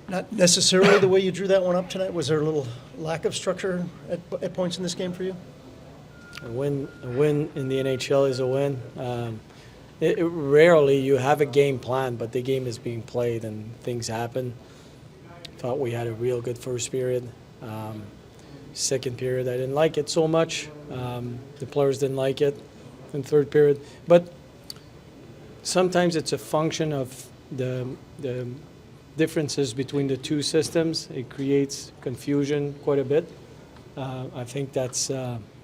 Not necessarily the way you drew that one up tonight. Was there a little lack of structure at points in this game for you? A win in the NHL is a win. Rarely you have a game plan, but the game is being played and things happen. Thought we had a real good first period. Second period, I didn't like it so much. The players didn't like it in third period. But sometimes it's a function of the differences between the two systems. It creates confusion quite a bit. I think that's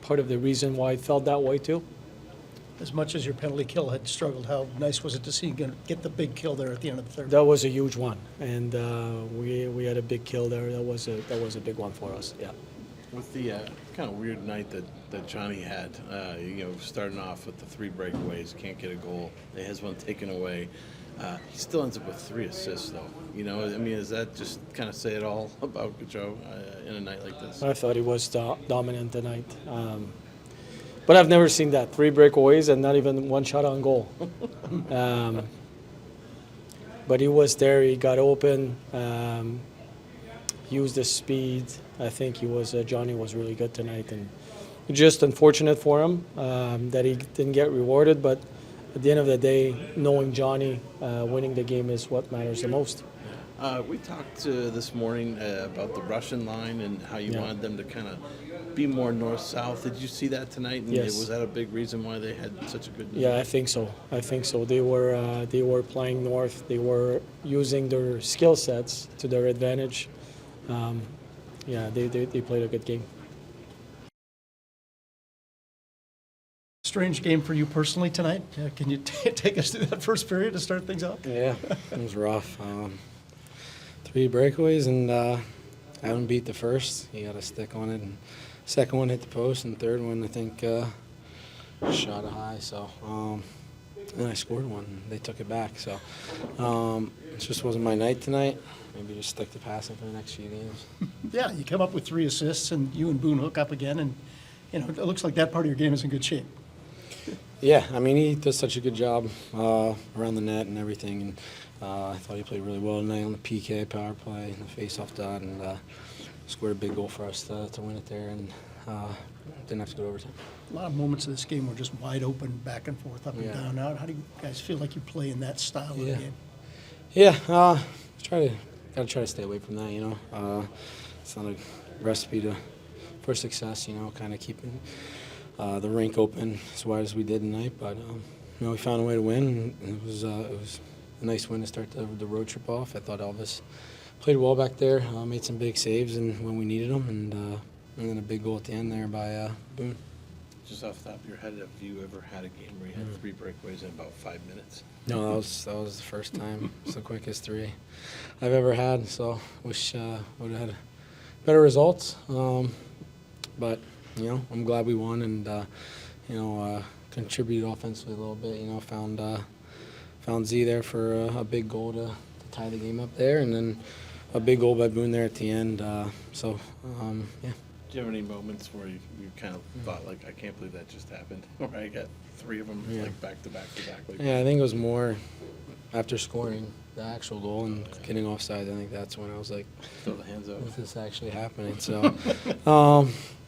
part of the reason why it felt that way too. As much as your penalty kill had struggled, how nice was it to see you get the big kill there at the end of the third? That was a huge one, and we had a big kill there. That was a big one for us. Yeah. With the kind of weird night that Johnny had, starting off with the 3 breakaways, can't get a goal, he has one taken away. He still ends up with 3 assists, though. Does that just kind of say it all about Joe in a night like this? I thought he was dominant tonight. But I've never seen that. 3 breakaways and not even one shot on goal. But he was there. He got open, used the speed. I think Johnny was really good tonight. And just unfortunate for him that he didn't get rewarded. But at the end of the day, knowing Johnny winning the game is what matters the most. We talked this morning about the Russian line and how you wanted them to kind of be more north-south. Did you see that tonight? And yes. Was that a big reason why they had such a good night? Yeah, I think so. They were playing north. They were using their skill sets to their advantage. They played a good game. Strange game for you personally tonight. Can you take us through that first period to start things off? Yeah, it was rough. 3 breakaways and haven't beat the first. You got to stick on it. And second one hit the post, and third one I think shot it high. So and I scored one. They took it back. So it just wasn't my night tonight. Maybe just stick to passing for the next few games. Yeah, you come up with 3 assists, and you and Boone hook up again, and it looks like that part of your game is in good shape. Yeah, I mean, he does such a good job around the net and everything, and I thought he played really well tonight on the PK power play and the face-off dot, and scored a big goal for us to win it there, and didn't have to go to overtime. A lot of moments of this game were just wide open, back and forth, up and down. How do you guys feel like you play in that style of the game? Yeah, gotta try to stay away from that. It's not a recipe for success. Kind of keeping the rink open as wide as we did tonight, but we found a way to win. And it was a nice win to start the road trip off. I thought Elvis played well back there, made some big saves and when we needed them, and then a big goal at the end there by Boone. Just off the top of your head, have you ever had a game where you had 3 breakaways in about 5 minutes? No, that was the first time. It's the quickest 3 I've ever had. So wish would have had better results. But I'm glad we won and contributed offensively a little bit. Found Z there for a big goal to tie the game up there, and then a big goal by Boone there at the end. Yeah. Do you have any moments where you kind of thought, like, I can't believe that just happened? Or I got 3 of them, like, back to back to back? Yeah, I think it was more after scoring the actual goal and getting offside. I think that's when I was like, throw the hands up. Is this actually happening? So,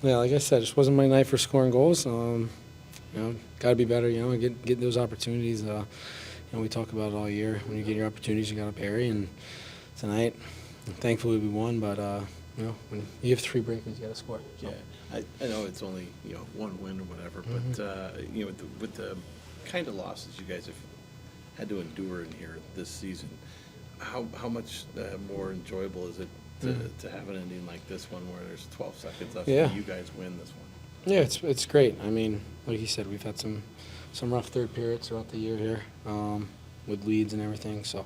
yeah, like I said, it just wasn't my night for scoring goals. Got to be better, get those opportunities. We talk about it all year. When you get your opportunities, you got to parry. And tonight, thankfully, we won, but when you have 3 breakers, you got to score. So. Yeah, I know it's only 1 win or whatever, but with the kind of losses you guys have had to endure in here this season, how much more enjoyable is it to have an ending like this one where there's 12 seconds left and you guys win this one? Yeah, it's great. I mean, like you said, we've had some rough third periods throughout the year here with leads and everything. So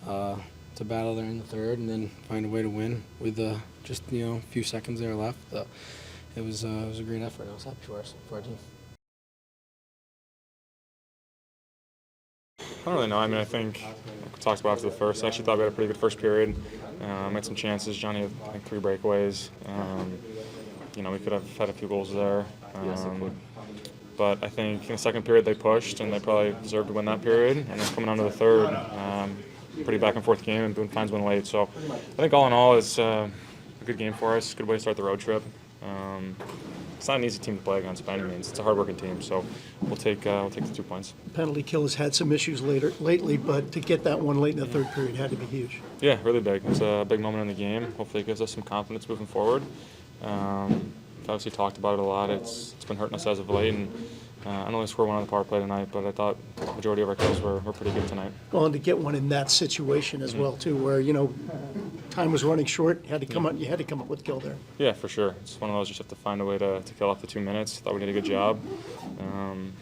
to battle there in the third and then find a way to win with just a few seconds there left. It was a great effort. I was happy for our team. I don't really know. I mean, I think like we talked about after the first. I actually thought we had a pretty good first period. Had some chances. Johnny had, I think, 3 breakaways. We could have had a few goals there. But I think in the second period they pushed, and they probably deserved to win that period. And then coming on to the third, pretty back and forth game, and Boone finds one late. So I think all in all, it's a good game for us. Good way to start the road trip. It's not an easy team to play against by any means. It's a hard-working team, so we'll take the 2 points. Penalty kill has had some issues lately, but to get that one late in the third period had to be huge. Yeah, really big. It's a big moment in the game. Hopefully it gives us some confidence moving forward. We've obviously talked about it a lot. It's been hurting us as of late, and I only scored one on the power play tonight, but I thought the majority of our kills were pretty good tonight. Well, and to get one in that situation as well, too, where, time was running short, you had to come up with a kill there. Yeah, for sure. It's one of those you just have to find a way to kill off the 2 minutes. Thought we did a good job. And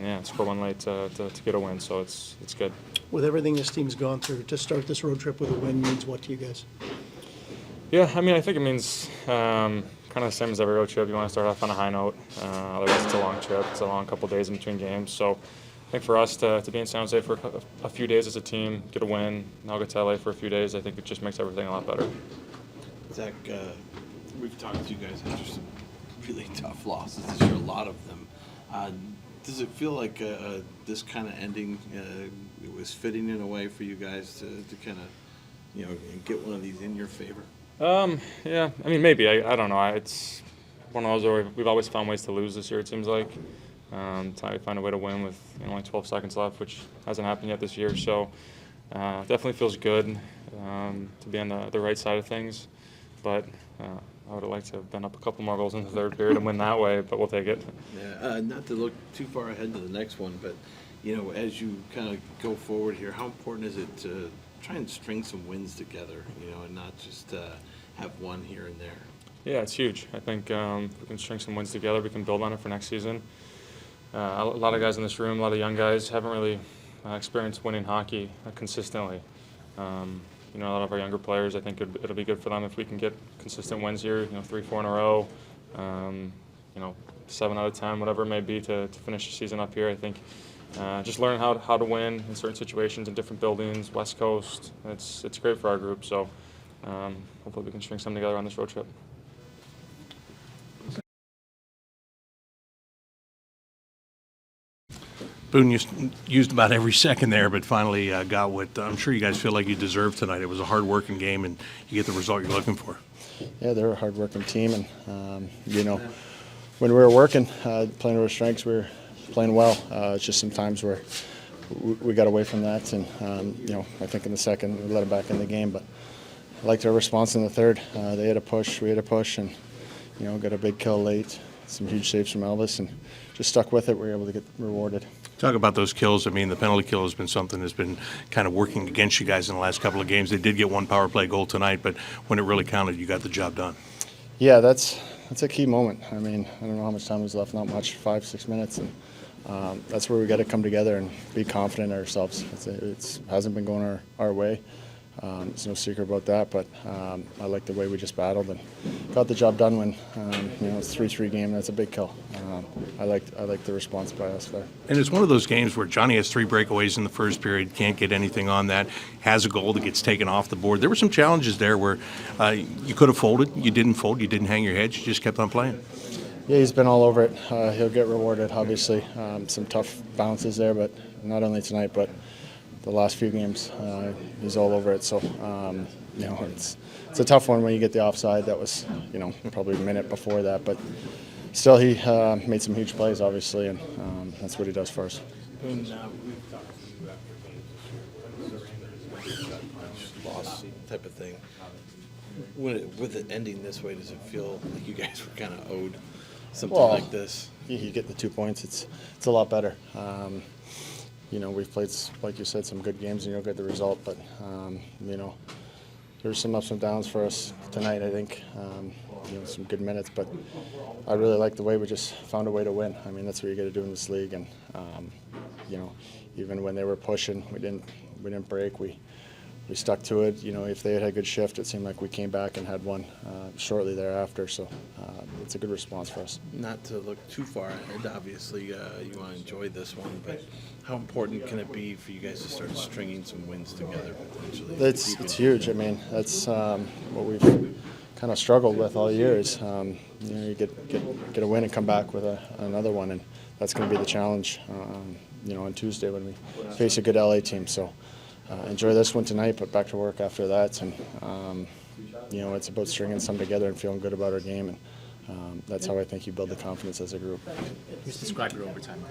yeah, score one late to get a win, so it's good. With everything this team's gone through, to start this road trip with a win means what to you guys? Yeah, I mean, I think it means kind of the same as every road trip. You want to start off on a high note. Otherwise, it's a long trip. It's a long couple days in between games. So I think for us to be in San Jose for a few days as a team, get a win, now get to LA for a few days, I think it just makes everything a lot better. Zach, we've talked to you guys after some really tough losses this year, a lot of them. Does it feel like this kind of ending it was fitting in a way for you guys to kind of, get one of these in your favor? Yeah, I mean, maybe. I don't know. It's one of those where we've always found ways to lose this year, it seems like. Trying to find a way to win with only 12 seconds left, which hasn't happened yet this year. So definitely feels good to be on the right side of things. But I would have liked to have been up a couple more goals in the third period and win that way, but we'll take it. Yeah, not to look too far ahead to the next one, but, as you kind of go forward here, how important is it to try and string some wins together, and not just have one here and there? Yeah, it's huge. I think if we can string some wins together, we can build on it for next season. A lot of guys in this room, a lot of young guys, haven't really experienced winning hockey consistently. A lot of our younger players, I think it'll be good for them if we can get consistent wins here, 3, 4 in a row, 7 out of 10, whatever it may be to finish the season up here. I think just learning how to win in certain situations in different buildings, West Coast, it's great for our group. So hopefully we can string something together on this road trip. Boone used about every second there, but finally got what I'm sure you guys feel like you deserve tonight. It was a hard-working game, and you get the result you're looking for. Yeah, they're a hard-working team, and when we were working, playing to our strengths, we were playing well. It's just sometimes where we got away from that, and I think in the second we let it back in the game. But I liked our response in the third. They had a push, we had a push, and got a big kill late. Some huge saves from Elvis, and just stuck with it. We were able to get rewarded. Talk about those kills. I mean, the penalty kill has been something that's been kind of working against you guys in the last couple of games. They did get one power play goal tonight, but when it really counted, you got the job done. Yeah, that's a key moment. I mean, I don't know how much time was left. Not much, 5-6 minutes, and that's where we got to come together and be confident in ourselves. It hasn't been going our way. There's no secret about that, but I like the way we just battled and got the job done when it's 3-3 game. That's a big kill. I like the response by us there. And it's one of those games where Johnny has 3 breakaways in the first period, can't get anything on that, has a goal that gets taken off the board. There were some challenges there where you could have folded, you didn't fold, you didn't hang your head, you just kept on playing. Yeah, he's been all over it. He'll get rewarded, obviously. Some tough bounces there, but not only tonight, but the last few games, he's all over it. So, it's a tough one when you get the offside. That was, probably a minute before that. But still, he made some huge plays, obviously, and that's what he does for us. We've talked to you after games this year, loss type of thing. With it ending this way, does it feel like you guys were kind of owed something like this? You get the 2 points. It's a lot better. We've played, like you said, some good games, and you'll get the result. But, there's some ups and downs for us tonight, I think. Some good minutes. But I really like the way we just found a way to win. I mean, that's what you got to do in this league. And, even when they were pushing, we didn't break. We stuck to it. If they had a good shift, it seemed like we came back and had one shortly thereafter. So it's a good response for us. Not to look too far ahead, obviously, you want to enjoy this one, but how important can it be for you guys to start stringing some wins together potentially? It's huge. I mean, that's what we've kind of struggled with all year is, you get a win and come back with another one, and that's going to be the challenge, on Tuesday when we face a good LA team. So enjoy this one tonight, but back to work after that. And you know, it's about stringing some together and feeling good about our game, and that's how I think you build the confidence as a group. Just describe your overtime.